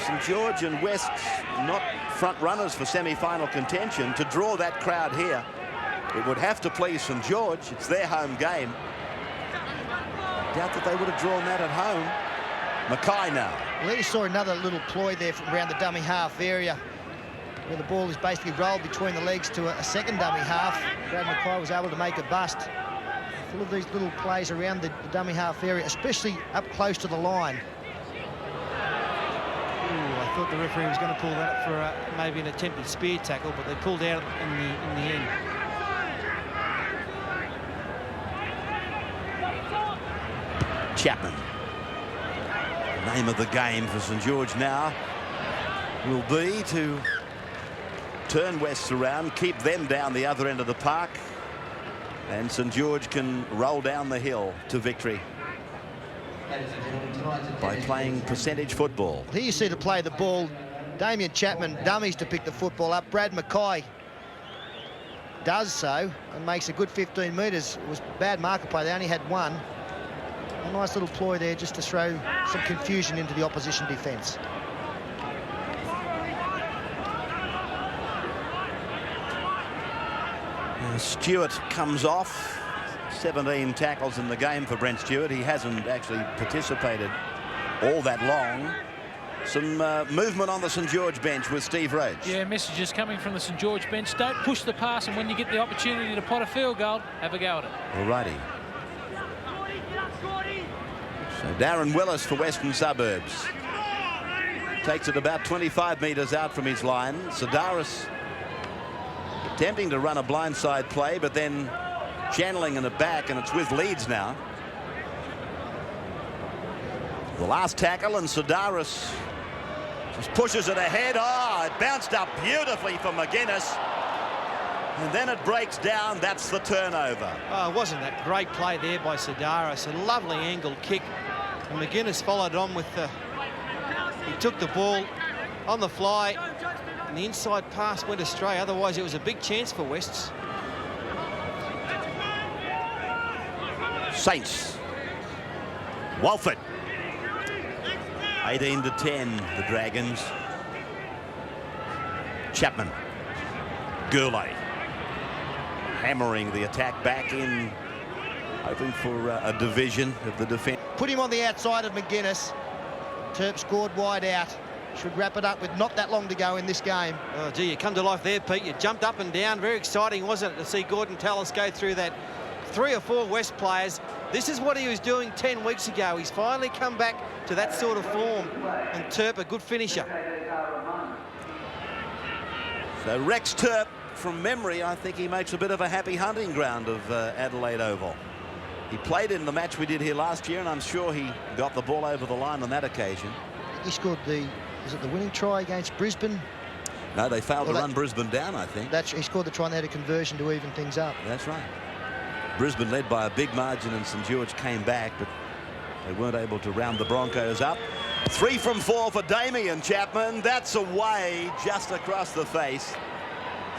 St George and West not front runners for semi-final contention. To draw that crowd here, it would have to please St George. It's their home game. I doubt that they would have drawn that at home. Mackay now. Well, he saw another little ploy there from around the dummy half area, where the ball is basically rolled between the legs to a second dummy half. Brad Mackay was able to make a bust. Full of these little plays around the dummy half area, especially up close to the line. I thought the referee was going to pull that up for maybe an attempted spear tackle, but they pulled out in the end. Chapman. The name of the game for St George now will be to turn West around, keep them down the other end of the park, and St George can roll down the hill to victory by playing percentage football. Here you see to play the ball. Damien Chapman dummies to pick the football up. Brad Mackay does so and makes a good 15 metres. It was bad marker play. They only had one. A nice little ploy there just to throw some confusion into the opposition defence. Stewart comes off. 17 tackles in the game for Brent Stewart. He hasn't actually participated all that long. Some movement on the St George bench with Steve Roach. Yeah, messages coming from the St George bench. Don't push the pass, and when you get the opportunity to pot a field goal, have a go at it. Alrighty. So Darren Willis for Western Suburbs. Takes it about 25 metres out from his line. Sedaris attempting to run a blindside play, but then channeling in the back, and it's with Leeds now. The last tackle, and Sedaris just pushes it ahead. Oh, it bounced up beautifully for McGuinness. And then it breaks down. That's the turnover. Oh, wasn't that great play there by Sedaris? A lovely angled kick. And McGuinness followed on with the... He took the ball on the fly, and the inside pass went astray. Otherwise, it was a big chance for Wests. Saints. Walford. 18-10, the Dragons. Chapman. Gurley. Hammering the attack back in, hoping for a division of the defence. Put him on the outside of McGuinness. Terp scored wide out. Should wrap it up with not that long to go in this game. Oh, gee, you come to life there, Pete. You jumped up and down. Very exciting, wasn't it, to see Gordon Tallis go through that. 3 or 4 West players. This is what he was doing 10 weeks ago. He's finally come back to that sort of form. And Terp, a good finisher. So Rex Terp from memory, I think he makes a bit of a happy hunting ground of Adelaide Oval. He played in the match we did here last year, and I'm sure he got the ball over the line on that occasion. He scored the winning try against Brisbane? No, they failed to run Brisbane down, I think. He scored the try and they had a conversion to even things up. That's right. Brisbane led by a big margin, and St George came back, but they weren't able to round the Broncos up. 3 from 4 for Damien Chapman. That's away just across the face.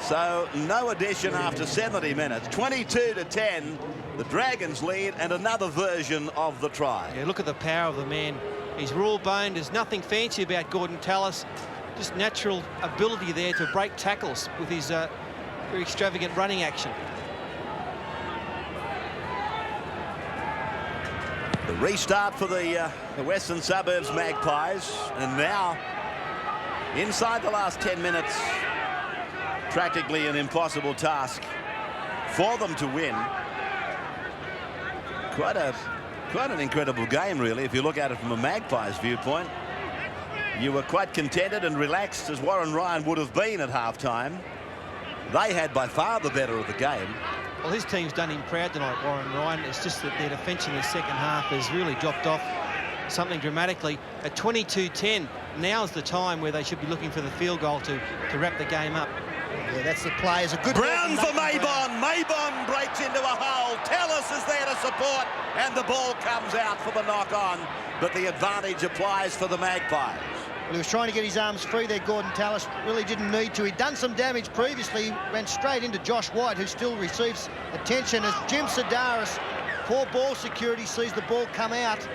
So no addition after 70 minutes. 22-10. The Dragons lead, and another version of the try. Yeah, look at the power of the man. He's raw boned. There's nothing fancy about Gordon Tallis. Just natural ability there to break tackles with his very extravagant running action. The restart for the Western Suburbs Magpies, and now inside the last 10 minutes, practically an impossible task for them to win. Quite an incredible game, really, if you look at it from a Magpies viewpoint. You were quite contented and relaxed, as Warren Ryan would have been at halftime. They had by far the better of the game. Well, his team's done him proud tonight, Warren Ryan. It's just that their defence in the second half has really dropped off something dramatically. At 22-10, now's the time where they should be looking for the field goal to wrap the game up. Yeah, that's the play. It's a good Brown for Maybon. Maybon breaks into a hole. Tallis is there to support, and the ball comes out for the knock-on, but the advantage applies for the Magpies. Well, he was trying to get his arms free there, Gordon Tallis. Really didn't need to. He'd done some damage previously. He went straight into Josh White, who still receives attention as Jim Sedaris, poor ball security, sees the ball come out.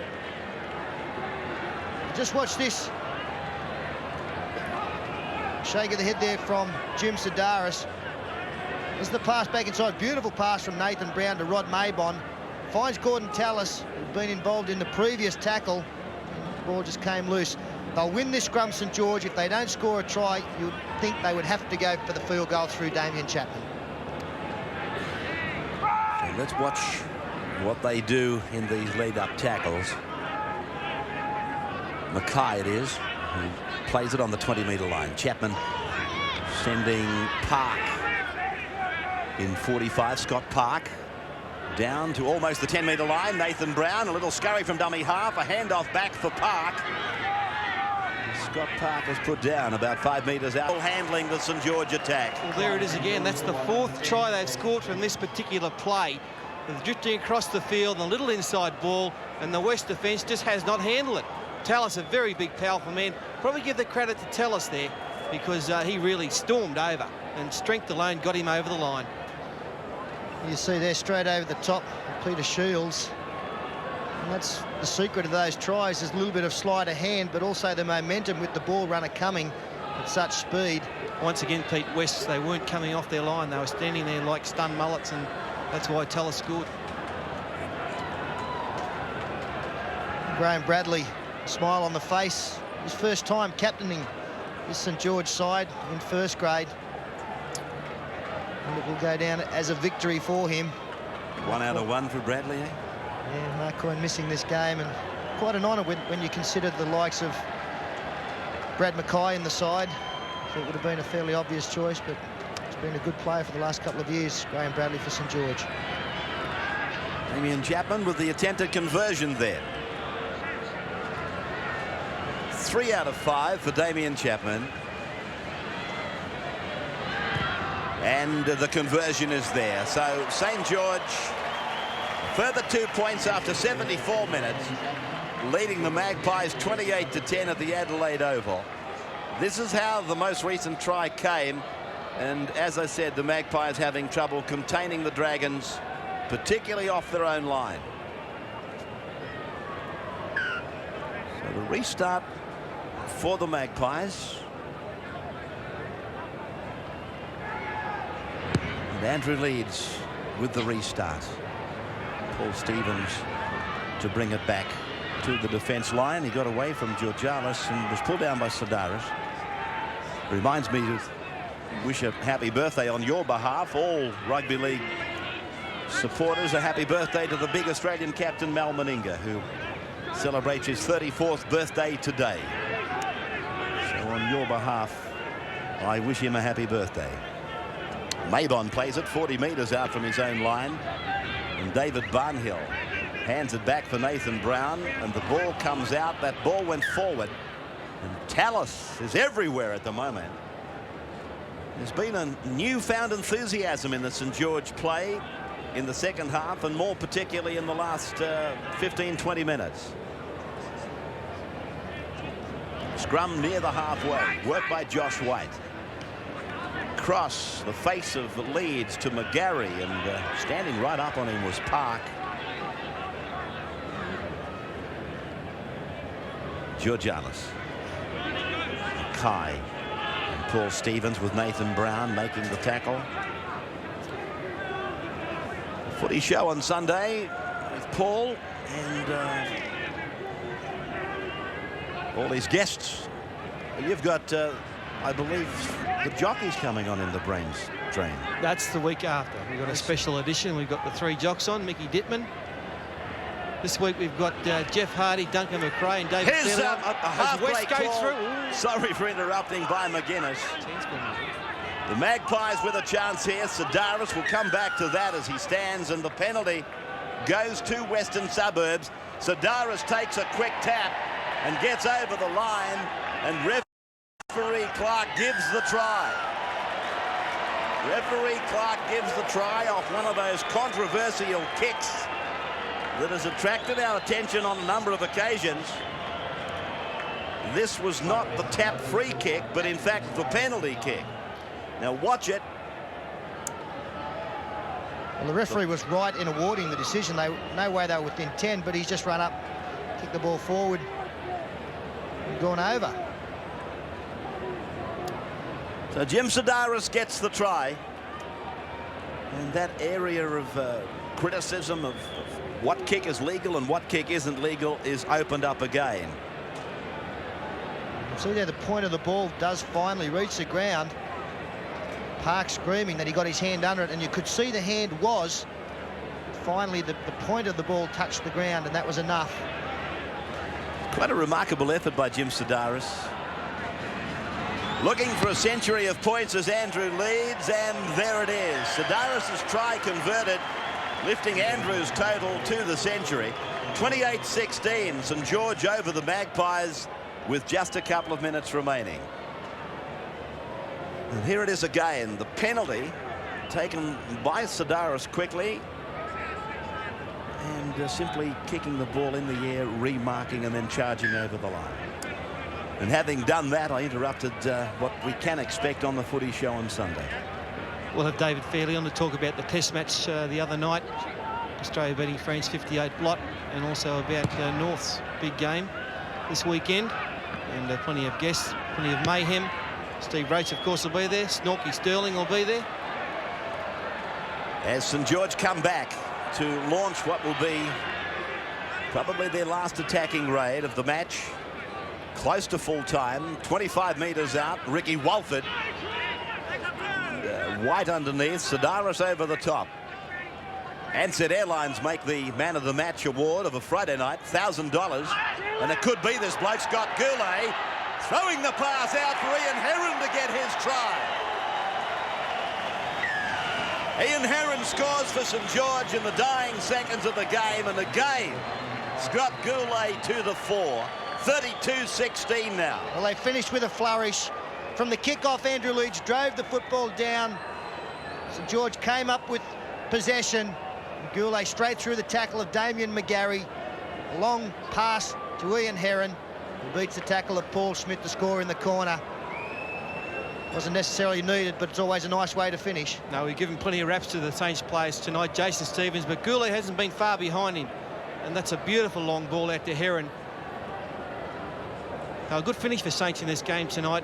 Just watch this. Shake of the head there from Jim Sedaris. This is the pass back inside. Beautiful pass from Nathan Brown to Rod Maybon. Finds Gordon Tallis, who'd been involved in the previous tackle. And the ball just came loose. They'll win this scrum, St George. If they don't score a try, you'd think they would have to go for the field goal through Damien Chapman. So let's watch what they do in these lead-up tackles. Mackay it is, who plays it on the 20-metre line. Chapman sending Park in 45, Scott Park, down to almost the 10-metre line. Nathan Brown, a little scurry from dummy half, a handoff back for Park. Scott Park was put down about 5 metres out, handling the St George attack. Well, there it is again. That's the 4th try they've scored from this particular play. They're drifting across the field, a little inside ball, and the West defence just has not handled it. Tallis, a very big, powerful man. Probably give the credit to Tallis there, because he really stormed over, and strength alone got him over the line. You see there straight over the top, Peter Shields. And that's the secret of those tries, is a little bit of sleight of hand, but also the momentum with the ball runner coming at such speed. Once again, Pete, West, they weren't coming off their line. They were standing there like stunned mullets, and that's why Tallis scored. Graham Bradley, smile on the face. His first time captaining this St George side in first grade. And it will go down as a victory for him. 1 out of 1 for Bradley, eh? Yeah, Mark Coyne missing this game, and quite an honour when you consider the likes of Brad Mackay in the side. So it would have been a fairly obvious choice, but he's been a good player for the last couple of years, Graham Bradley for St George. Damien Chapman with the attempted conversion there. 3 out of 5 for Damien Chapman. And the conversion is there. So St George, further 2 points after 74 minutes, leading the Magpies 28-10 at the Adelaide Oval. This is how the most recent try came. And as I said, the Magpies having trouble containing the Dragons, particularly off their own line. So the restart for the Magpies. And Andrew leads with the restart. Paul Stevens to bring it back to the defence line. He got away from Georgalis and was pulled down by Sedaris. Reminds me to wish a happy birthday on your behalf, all rugby league supporters. A happy birthday to the big Australian captain, Mal Meninga, who celebrates his 34th birthday today. So on your behalf, I wish him a happy birthday. Mabon plays it 40 metres out from his own line. And David Barnhill hands it back for Nathan Brown. And the ball comes out. That ball went forward. And Tallis is everywhere at the moment. There's been a newfound enthusiasm in the St George play in the second half, and more particularly in the last 15-20 minutes. Scrum near the halfway. Work by Josh White. Cross the face of Leeds to McGarry, and standing right up on him was Park. Georgianis. Kai and Paul Stevens with Nathan Brown making the tackle. Footy show on Sunday with Paul and all his guests. You've got, I believe, the jockeys coming on in the Brains train. That's the week after. We've got a special edition. We've got the 3 jocks on. Mickey Dittman. This week we've got Jeff Hardy, Duncan McRae, and David. Here's a half-break West call. Through. Sorry for interrupting by McGuinness. The Magpies with a chance here. Sedaris will come back to that as he stands, and the penalty goes to Western Suburbs. Sedaris takes a quick tap and gets over the line, and referee Clark gives the try. Referee Clark gives the try off one of those controversial kicks that has attracted our attention on a number of occasions. This was not the tap free kick, but in fact the penalty kick. Now watch it. Well, the referee was right in awarding the decision. No way they were within 10, but he's just run up, kicked the ball forward, and gone over. So Jim Sedaris gets the try, and that area of criticism of what kick is legal and what kick isn't legal is opened up again. See there, the point of the ball does finally reach the ground. Park screaming that he got his hand under it, and you could see the hand was finally the point of the ball touched the ground, and that was enough. Quite a remarkable effort by Jim Sedaris. Looking for a century of points as Andrew leads, and there it is. Sedaris' try converted, lifting Andrew's total to the century. 28-16, St George over the Magpies with just a couple of minutes remaining. And here it is again, the penalty taken by Sedaris quickly, and simply kicking the ball in the air, remarking, and then charging over the line. And having done that, I interrupted what we can expect on the footy show on Sunday. We'll have David Fairley on to talk about the test match the other night. Australia beating France 58 blot, and also about North's big game this weekend. And plenty of guests, plenty of mayhem. Steve Rates, of course, will be there. Snorky Sterling will be there. As St George come back to launch what will be probably their last attacking raid of the match. Close to full time, 25 metres out. Ricky Walford. White underneath, Sedaris over the top. Ansett Airlines make the Man of the Match award of a Friday night, $1,000. And it could be this bloke, Scott Goulet, throwing the pass out for Ian Heron to get his try. Ian Heron scores for St George in the dying seconds of the game, and again, Scott Goulet to the fore. 32-16 now. Well, they finished with a flourish. From the kickoff, Andrew Leeds drove the football down. St George came up with possession. Goulet straight through the tackle of Damien McGarry. A long pass to Ian Heron, who beats the tackle of Paul Smith to score in the corner. Wasn't necessarily needed, but it's always a nice way to finish. No, we've given plenty of raps to the Saints players tonight, Jason Stevens, but Goulet hasn't been far behind him. And that's a beautiful long ball out to Heron. A good finish for Saints in this game tonight.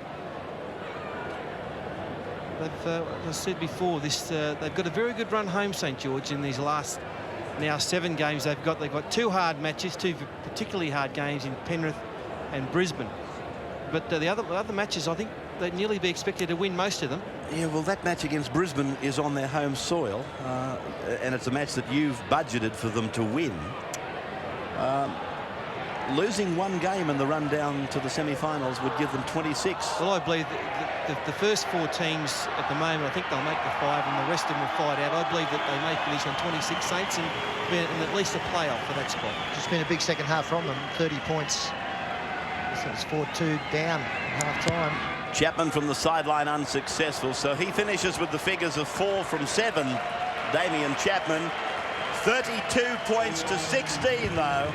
They've, as I said before, they've got a very good run home, St George, in these last now 7 games they've got. They've got 2 hard matches, 2 particularly hard games in Penrith and Brisbane. But the other matches, I think they'd nearly be expected to win most of them. Yeah, well, that match against Brisbane is on their home soil, and it's a match that you've budgeted for them to win. losing one game in the run down to the semi-finals would give them 26. Well, I believe that the first 4 teams at the moment, I think they'll make the 5 and the rest of them will fight out. I believe that they may finish on 26 Saints and be in at least a playoff for that spot. Just been a big second half from them, 30 points. So it's 4-2 down at half-time. Chapman from the sideline unsuccessful, so he finishes with the figures of 4 from 7. Damien Chapman, 32 points to 16 though.